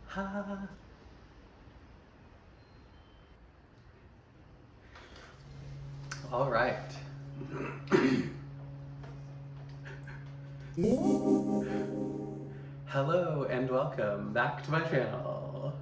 Ha. All right. Hello and welcome back to my channel.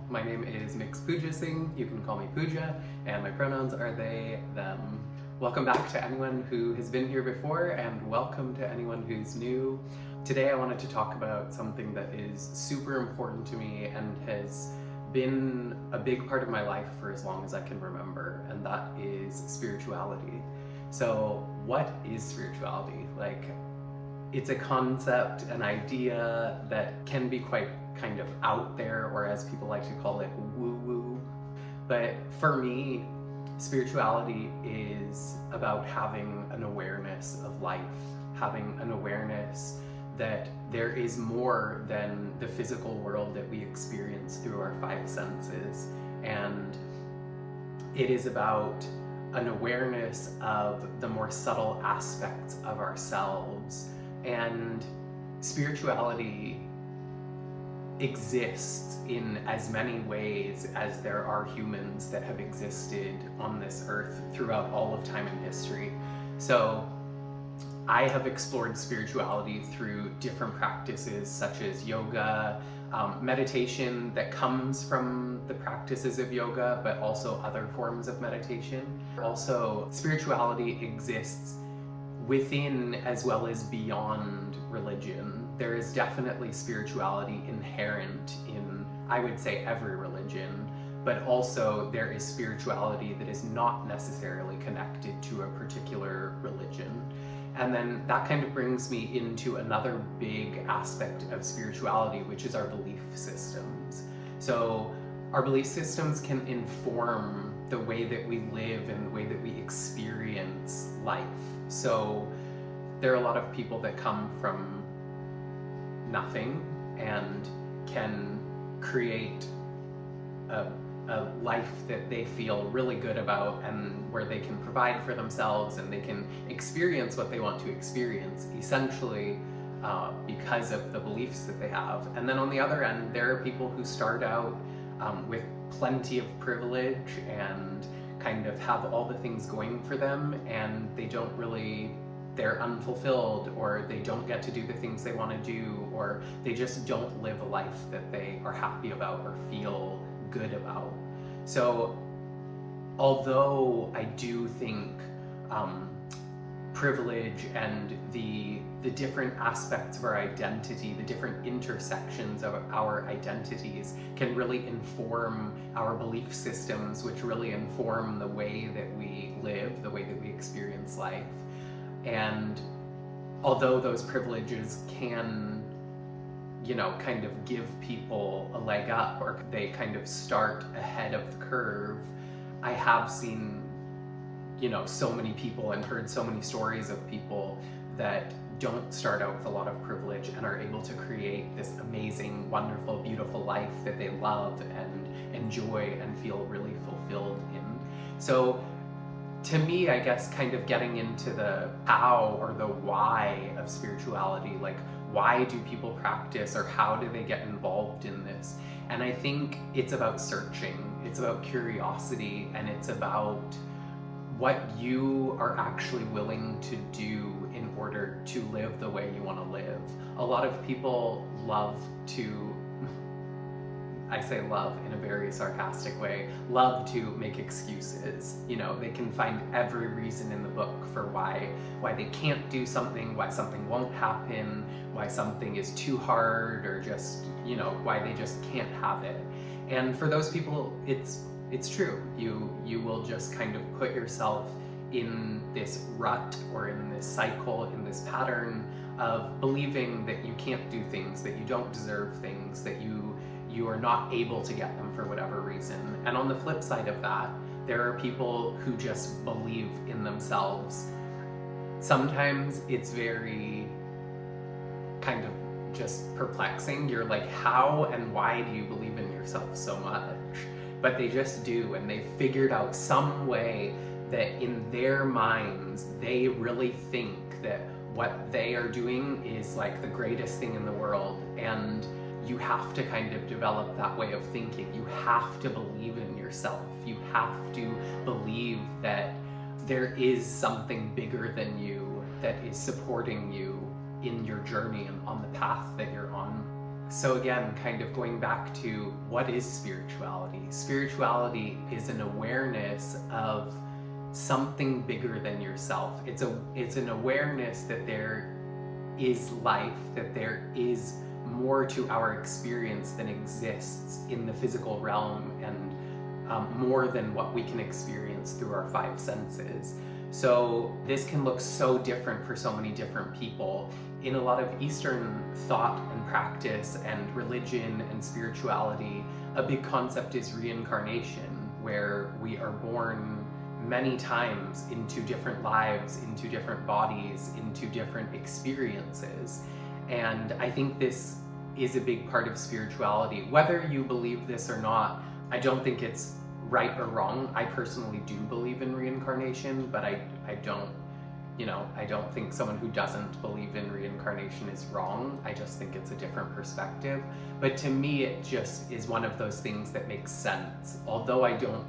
My name is Puja Singh. You can call me Puja, and my pronouns are they, them. Welcome back to anyone who has been here before, and welcome to anyone who's new. Today I wanted to talk about something that is super important to me and has been a big part of my life for as long as I can remember, and that is spirituality. So what is spirituality? It's a concept, an idea that can be quite kind of out there, or as people like to call it, woo-woo. But for me, spirituality is about having an awareness of life, having an awareness that there is more than the physical world that we experience through our five senses. And it is about an awareness of the more subtle aspects of ourselves. And spirituality exists in as many ways as there are humans that have existed on this earth throughout all of time and history. So I have explored spirituality through different practices such as yoga, meditation that comes from the practices of yoga, but also other forms of meditation. Also, spirituality exists within as well as beyond religion. There is definitely spirituality inherent in, I would say, every religion, but also there is spirituality that is not necessarily connected to a particular religion. And then that kind of brings me into another big aspect of spirituality, which is our belief systems. So our belief systems can inform the way that we live and the way that we experience life. So there are a lot of people that come from nothing and can create a life that they feel really good about, and where they can provide for themselves and they can experience what they want to experience, essentially because of the beliefs that they have. And then on the other end, there are people who start out with plenty of privilege and kind of have all the things going for them, and they're unfulfilled, or they don't get to do the things they want to do, or they just don't live a life that they are happy about or feel good about. So although I do think privilege and the different aspects of our identity, the different intersections of our identities can really inform our belief systems, which really inform the way that we live, the way that we experience life. And although those privileges can, kind of give people a leg up, or they kind of start ahead of the curve, I have seen, so many people and heard so many stories of people that don't start out with a lot of privilege and are able to create this amazing, wonderful, beautiful life that they love and enjoy and feel really fulfilled in. So to me, I guess kind of getting into the how or the why of spirituality, like why do people practice, or how do they get involved in this? And I think it's about searching, it's about curiosity, and it's about what you are actually willing to do in order to live the way you want to live. A lot of people love to, I say love in a very sarcastic way, love to make excuses. They can find every reason in the book for why they can't do something, why something won't happen, why something is too hard, or just, why they just can't have it. And for those people, it's true. You will just kind of put yourself in this rut, or in this cycle, in this pattern of believing that you can't do things, that you don't deserve things, that you are not able to get them for whatever reason. And on the flip side of that, there are people who just believe in themselves. Sometimes it's very kind of just perplexing. You're like, how and why do you believe in yourself so much? But they just do, and they figured out some way that in their minds, they really think that what they are doing is like the greatest thing in the world. And you have to kind of develop that way of thinking. You have to believe in yourself. You have to believe that there is something bigger than you that is supporting you in your journey and on the path that you're on. So again, kind of going back to what is spirituality? Spirituality is an awareness of something bigger than yourself. It's an awareness that there is life, that there is more to our experience than exists in the physical realm, and more than what we can experience through our five senses. So this can look so different for so many different people. In a lot of Eastern thought and practice and religion and spirituality, a big concept is reincarnation, where we are born many times into different lives, into different bodies, into different experiences. And I think this is a big part of spirituality. Whether you believe this or not, I don't think it's right or wrong. I personally do believe in reincarnation, but I don't think someone who doesn't believe in reincarnation is wrong. I just think it's a different perspective. But to me, it just is one of those things that makes sense. Although I don't,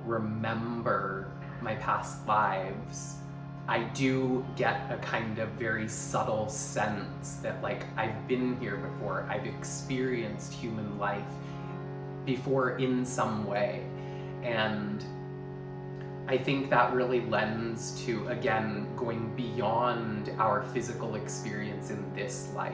remember my past lives, I do get a kind of very subtle sense that, like, I've been here before. I've experienced human life before in some way. And I think that really lends to, again, going beyond our physical experience in this life.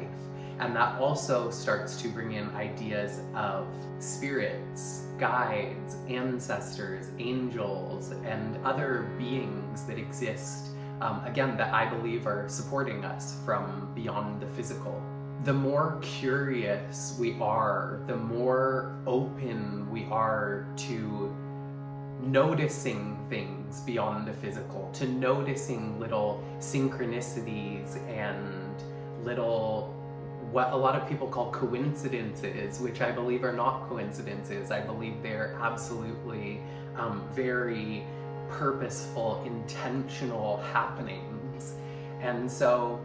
And that also starts to bring in ideas of spirits, guides, ancestors, angels, and other beings that exist, again, that I believe are supporting us from beyond the physical. The more curious we are, the more open we are to noticing things beyond the physical, to noticing little synchronicities and little, what a lot of people call coincidences, which I believe are not coincidences. I believe they're absolutely very purposeful, intentional happenings. And so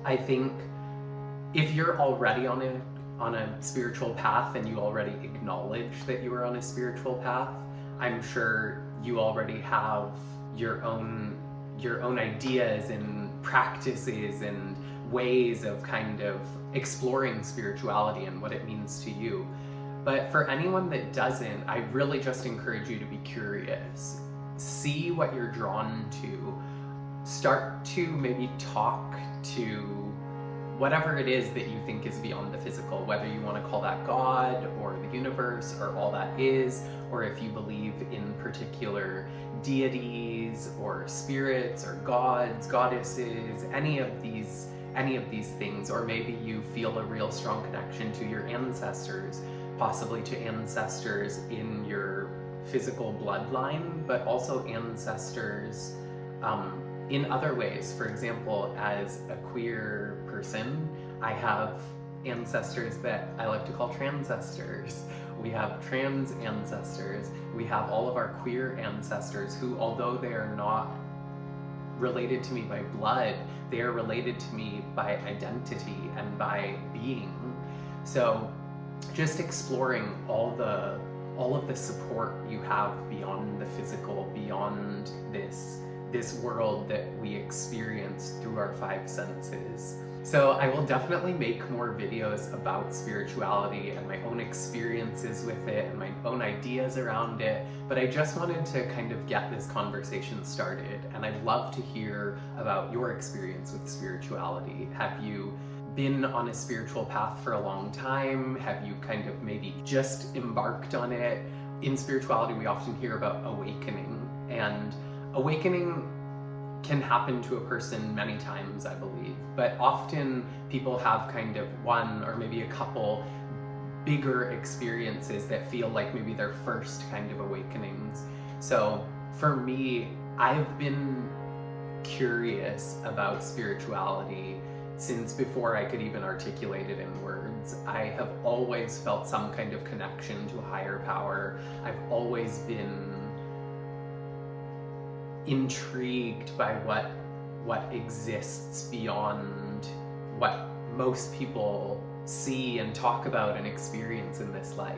I think if you're already on a spiritual path and you already acknowledge that you are on a spiritual path, I'm sure you already have your own ideas and practices and ways of kind of exploring spirituality and what it means to you. But for anyone that doesn't, I really just encourage you to be curious. See what you're drawn to. Start to maybe talk to whatever it is that you think is beyond the physical, whether you want to call that God or the universe or all that is, or if you believe in particular deities or spirits or gods, goddesses, any of these things, or maybe you feel a real strong connection to your ancestors, possibly to ancestors in your physical bloodline, but also ancestors in other ways. For example, as a queer person, I have ancestors that I like to call transcestors. We have trans ancestors. We have all of our queer ancestors who, although they are not related to me by blood, they are related to me by identity and by being. So just exploring all of the support you have beyond the physical, beyond this world that we experience through our five senses. So I will definitely make more videos about spirituality and my own experiences with it and my own ideas around it, but I just wanted to kind of get this conversation started, and I'd love to hear about your experience with spirituality. Have you been on a spiritual path for a long time? Have you kind of maybe just embarked on it? In spirituality, we often hear about awakening, and awakening can happen to a person many times, I believe, but often people have kind of one or maybe a couple bigger experiences that feel like maybe their first kind of awakenings. So for me, I've been curious about spirituality since before I could even articulate it in words. I have always felt some kind of connection to a higher power. I've always been intrigued by what exists beyond what most people see and talk about and experience in this life.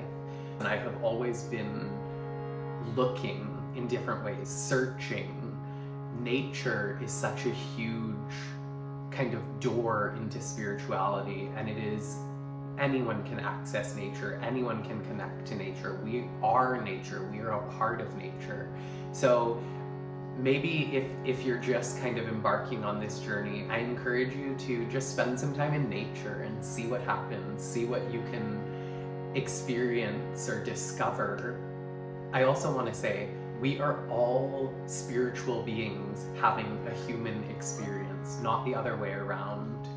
And I have always been looking in different ways, searching. Nature is such a huge kind of door into spirituality, and it is, anyone can access nature, anyone can connect to nature. We are nature, we are a part of nature. So maybe if you're just kind of embarking on this journey, I encourage you to just spend some time in nature and see what happens, see what you can experience or discover. I also want to say, we are all spiritual beings having a human experience, not the other way around.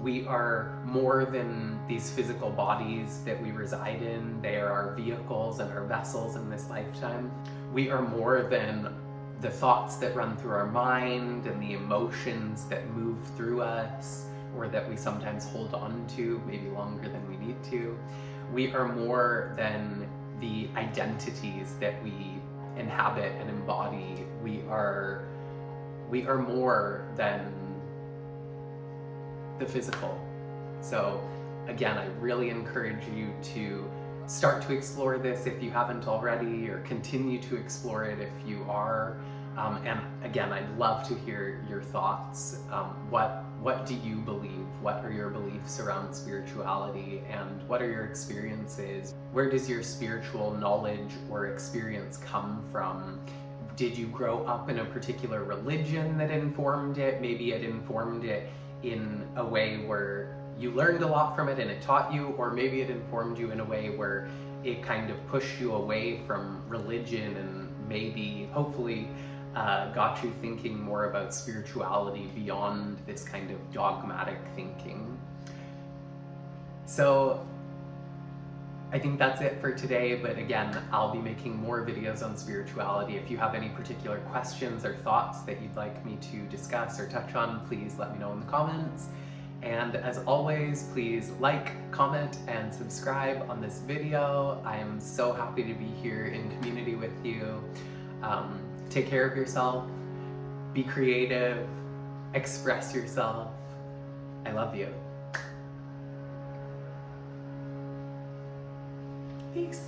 We are more than these physical bodies that we reside in. They are our vehicles and our vessels in this lifetime. We are more than the thoughts that run through our mind and the emotions that move through us, or that we sometimes hold on to, maybe longer than we need to. We are more than the identities that we inhabit and embody. We are more than the physical. So again, I really encourage you to start to explore this if you haven't already, or continue to explore it if you are. And again, I'd love to hear your thoughts. What do you believe? What are your beliefs around spirituality, and what are your experiences? Where does your spiritual knowledge or experience come from? Did you grow up in a particular religion that informed it? Maybe it informed it in a way where you learned a lot from it and it taught you, or maybe it informed you in a way where it kind of pushed you away from religion and maybe, hopefully, got you thinking more about spirituality beyond this kind of dogmatic thinking. So I think that's it for today, but again, I'll be making more videos on spirituality. If you have any particular questions or thoughts that you'd like me to discuss or touch on, please let me know in the comments. And as always, please like, comment, and subscribe on this video. I am so happy to be here in community with you. Take care of yourself, be creative, express yourself. I love you. Peace.